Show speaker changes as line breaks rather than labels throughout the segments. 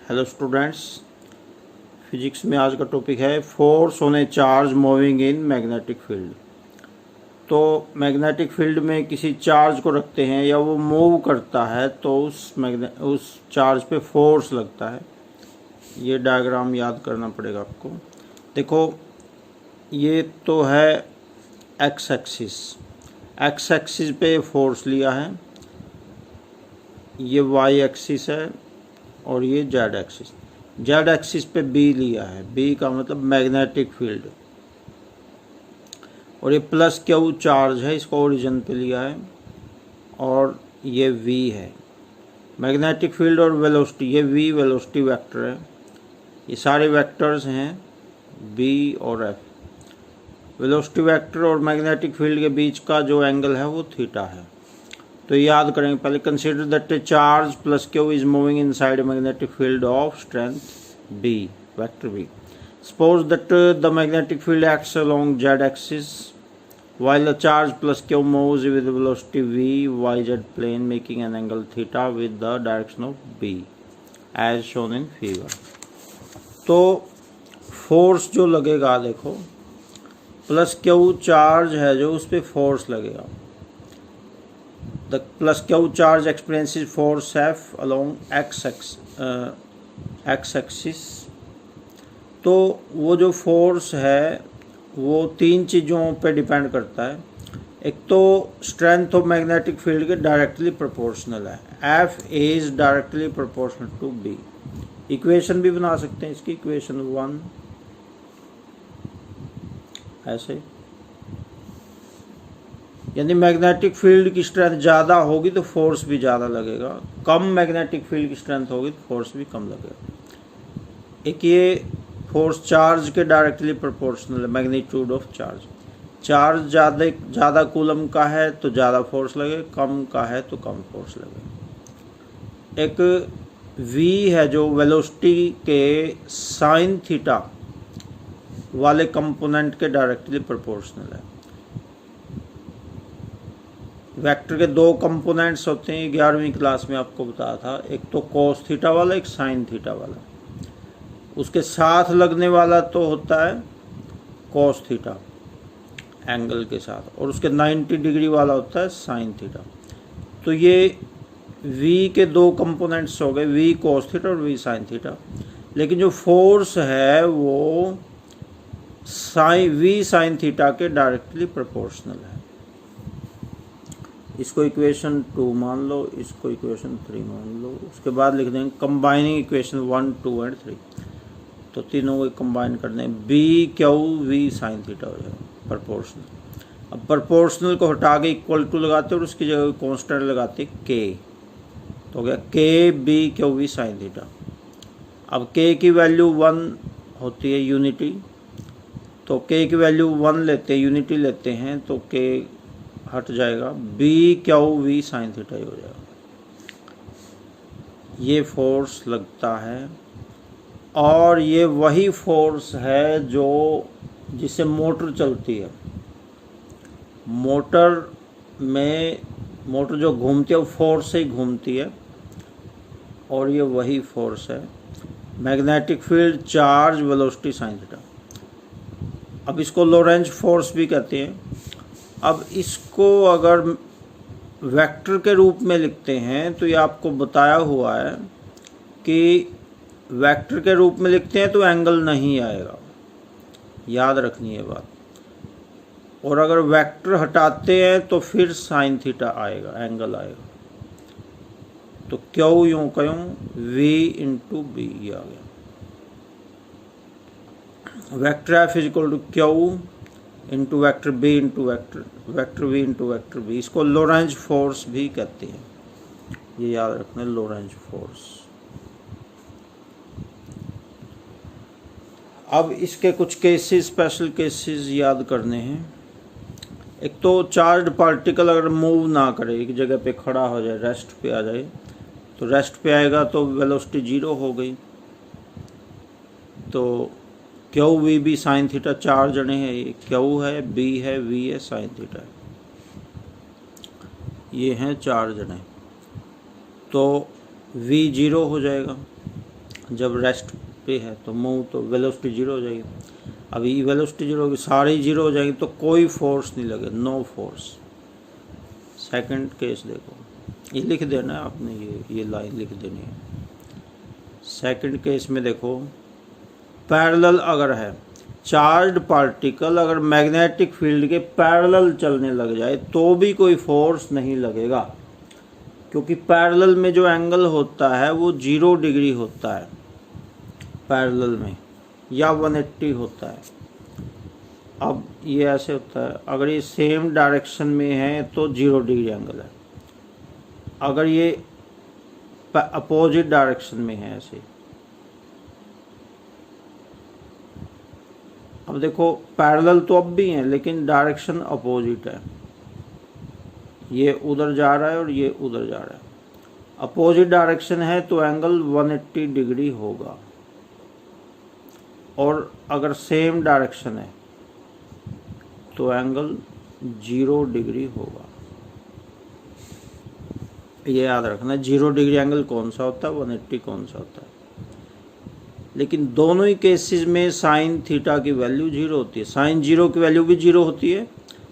Hello students, physics में आज का टॉपिक है force on A charge moving in magnetic field. तो मैग्नेटिक फील्ड में किसी चार्ज को रखते हैं या वो मूव करता है तो उस चार्ज पे फोर्स लगता है। ये डायग्राम याद करना पड़ेगा आपको। देखो, ये तो है एक्स एक्सिस पे फोर्स लिया है, ये वाई एक्सिस है और ये जेड एक्सिस पे बी लिया है। बी का मतलब मैग्नेटिक फील्ड, और ये प्लस क्यू चार्ज है, इसको ओरिजिन पे लिया है, और ये वी है मैग्नेटिक फील्ड। और वेलोसिटी, ये वी वेलोसिटी वेक्टर है। ये सारे वेक्टर्स हैं बी और एफ। वेलोसिटी वेक्टर और मैग्नेटिक फील्ड के बीच का जो एंगल है वो थीटा है। तो याद करेंगे पहले, consider that a charge plus q is moving inside a magnetic field of strength B, vector B. Suppose that the magnetic field acts along z axis while the charge plus q moves with the velocity v yz plane making an angle theta with the direction of b as shown in figure। तो force जो लगेगा, देखो plus Q charge है जो उस पर force लगेगा। The plus q charge experiences force F along x axis। तो वो जो फोर्स है वो तीन चीज़ों पे डिपेंड करता है। एक तो स्ट्रेंथ ऑफ मैग्नेटिक फील्ड के डायरेक्टली प्रोपोर्शनल है, F is directly proportional to B। Equation भी बना सकते हैं इसकी, इक्वेशन 1 ऐसे, यानी मैग्नेटिक फील्ड की स्ट्रेंथ ज़्यादा होगी तो फोर्स भी ज़्यादा लगेगा, कम मैग्नेटिक फील्ड की स्ट्रेंथ होगी तो फोर्स भी कम लगेगा। एक ये फोर्स चार्ज के डायरेक्टली प्रोपोर्शनल है, मैग्नीट्यूड ऑफ चार्ज। चार्ज ज़्यादा कूलम का है तो ज़्यादा फोर्स लगे, कम का है तो कम फोर्स लगे। एक v है जो वेलोसिटी के साइन थीटा वाले कंपोनेंट के डायरेक्टली प्रोपोर्शनल है। वेक्टर के दो कंपोनेंट्स होते हैं, 11वीं क्लास में आपको बताया था, एक तो कॉस थीटा वाला, एक साइन थीटा वाला। उसके साथ लगने वाला तो होता है कॉस थीटा एंगल के साथ, और उसके 90 डिग्री वाला होता है साइन थीटा। तो ये v के दो कंपोनेंट्स हो गए, v कॉस थीटा और v साइन थीटा। लेकिन जो फोर्स है वो v साइन थीटा के डायरेक्टली प्रोपोर्शनल है। इसको इक्वेशन 2 मान लो, इसको इक्वेशन 3 मान लो। उसके बाद लिख देंगे कंबाइनिंग इक्वेशन 1, 2 एंड 3। तो तीनों को कंबाइन कर दें, B Q we sine theta हो जाएगा प्रोपोर्शनल। अब प्रोपोर्शनल को हटा के इक्वल टू लगाते और उसकी जगह कांस्टेंट लगाते के, तो हो गया k B Q we sine theta. अब के की वैल्यू 1 होती है यूनिटी, तो के की वैल्यू 1 लेते हैं, यूनिटी लेते हैं, तो के हट जाएगा, B Q we sine theta ही हो जाएगा। ये फोर्स लगता है, और ये वही फोर्स है जो जिससे मोटर चलती है। मोटर जो घूमती है वो फोर्स से ही घूमती है, और ये वही फोर्स है magnetic field charge velocity sign theta. अब इसको लोरेंज फोर्स भी कहते हैं। अब इसको अगर वेक्टर के रूप में लिखते हैं तो ये आपको बताया हुआ है कि वेक्टर के रूप में लिखते हैं तो एंगल नहीं आएगा, याद रखनी है बात। और अगर वेक्टर हटाते हैं तो फिर साइन थीटा आएगा, एंगल आएगा। तो क्यू यूं क्यों, v इंटू बी आ गया। Vector F is equal to q into vector B into vector v into vector B. इसको लोरेंज फोर्स भी कहते हैं, ये याद रखना, लोरेंज फोर्स। अब इसके कुछ केसेस, स्पेशल केसेस याद करने हैं। एक तो चार्ज पार्टिकल अगर मूव ना करे, एक जगह पे खड़ा हो जाए, रेस्ट पे आ जाए, तो रेस्ट पे आएगा तो वेलोसिटी 0 हो गई। तो q v B sine theta, चार जने हैं, ये क्यू है, बी है, वी है, साइन थीटा है, ये हैं 4 जने। तो v 0 हो जाएगा जब रेस्ट पे है तो मूव तो वेलोसिटी जीरो हो जाएगी। अभी वेलोसिटी जीरो होगी, सारी जीरो हो जाएगी तो कोई फोर्स नहीं लगे, नो फोर्स। सेकंड केस देखो, ये लिख देना है आपने, ये लाइन लिख देनी है। सेकंड केस में देखो, पैरेलल अगर है, चार्ज्ड पार्टिकल अगर मैग्नेटिक फील्ड के पैरेलल चलने लग जाए तो भी कोई फोर्स नहीं लगेगा, क्योंकि पैरेलल में जो एंगल होता है वो 0 डिग्री होता है पैरेलल में, या 180 होता है। अब ये ऐसे होता है, अगर ये सेम डायरेक्शन में है तो 0 डिग्री एंगल है, अगर ये अपोजिट डायरेक्शन में है ऐसे। अब देखो पैरेलल तो अब भी है लेकिन डायरेक्शन अपोजिट है, ये उधर जा रहा है और ये उधर जा रहा है। अपोजिट डायरेक्शन है तो एंगल 180 डिग्री होगा, और अगर सेम डायरेक्शन है तो एंगल 0 डिग्री होगा। ये याद रखना, 0 डिग्री एंगल कौन सा होता है, 180 कौन सा होता है। लेकिन दोनों ही केसेस में साइन थीटा की वैल्यू 0 होती है, साइन 0 की वैल्यू भी 0 होती है,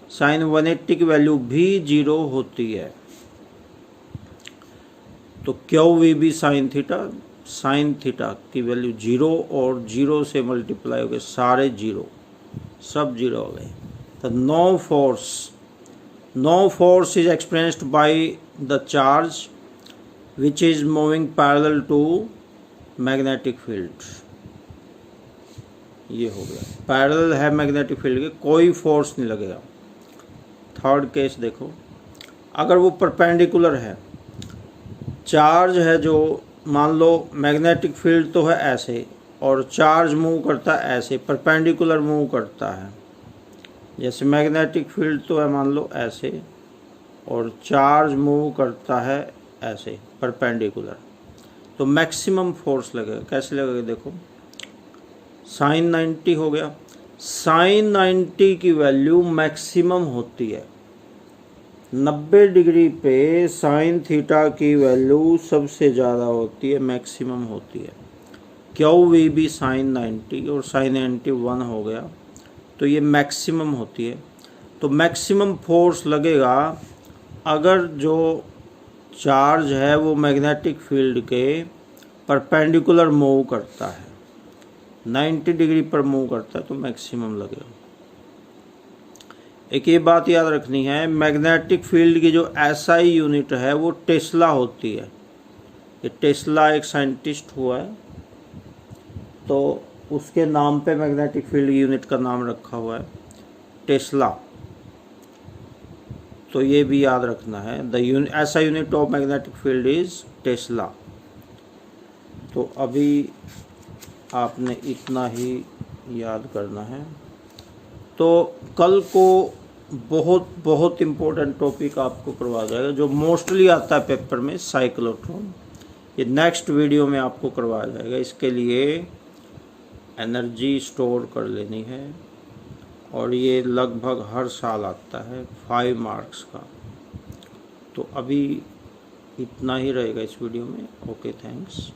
साइन 180 की वैल्यू भी 0 होती है। तो q v B sine theta की वैल्यू 0 और 0 से मल्टीप्लाई हो गए सारे 0, सब 0 हो गए। तो no force is experienced by the charge which is moving parallel to magnetic field. ये हो गया, पैरेलल है मैग्नेटिक फील्ड के, कोई फोर्स नहीं लगेगा। थर्ड केस देखो, अगर वो परपेंडिकुलर है, चार्ज है जो, मान लो मैग्नेटिक फील्ड तो है ऐसे और चार्ज मूव करता है ऐसे, परपेंडिकुलर मूव करता है। जैसे मैग्नेटिक फील्ड तो है मान लो ऐसे और चार्ज मूव करता है ऐसे परपेंडिकुलर, तो मैक्सिमम फोर्स लगेगा। कैसे लगेगा देखो, साइन 90 हो गया, साइन 90 की वैल्यू मैक्सिमम होती है, 90 डिग्री पे साइन थीटा की वैल्यू सबसे ज़्यादा होती है, मैक्सिमम होती है। क्यू वी बी साइन 90 और साइन 90 1 हो गया, तो ये मैक्सिमम होती है। तो मैक्सिमम फोर्स लगेगा अगर जो चार्ज है वो मैग्नेटिक फील्ड के परपेंडिकुलर मूव करता है, 90 डिग्री पर मूव करता है तो मैक्सिमम लगेगा। एक ये बात याद रखनी है, मैग्नेटिक फील्ड की जो एसआई यूनिट है वो टेस्ला होती है। ये टेस्ला एक साइंटिस्ट हुआ है तो उसके नाम पे मैग्नेटिक फील्ड यूनिट का नाम रखा हुआ है टेस्ला। तो ये भी याद रखना है, the SI unit of magnetic field is Tesla. तो अभी आपने इतना ही याद करना है। तो कल को बहुत इम्पोर्टेंट टॉपिक आपको करवा जाएगा जो मोस्टली आता है पेपर में, साइक्लोट्रॉन। ये नेक्स्ट वीडियो में आपको करवाया जाएगा। इसके लिए एनर्जी स्टोर कर लेनी है और ये लगभग हर साल आता है 5 मार्क्स का। तो अभी इतना ही रहेगा इस वीडियो में। Okay, thanks.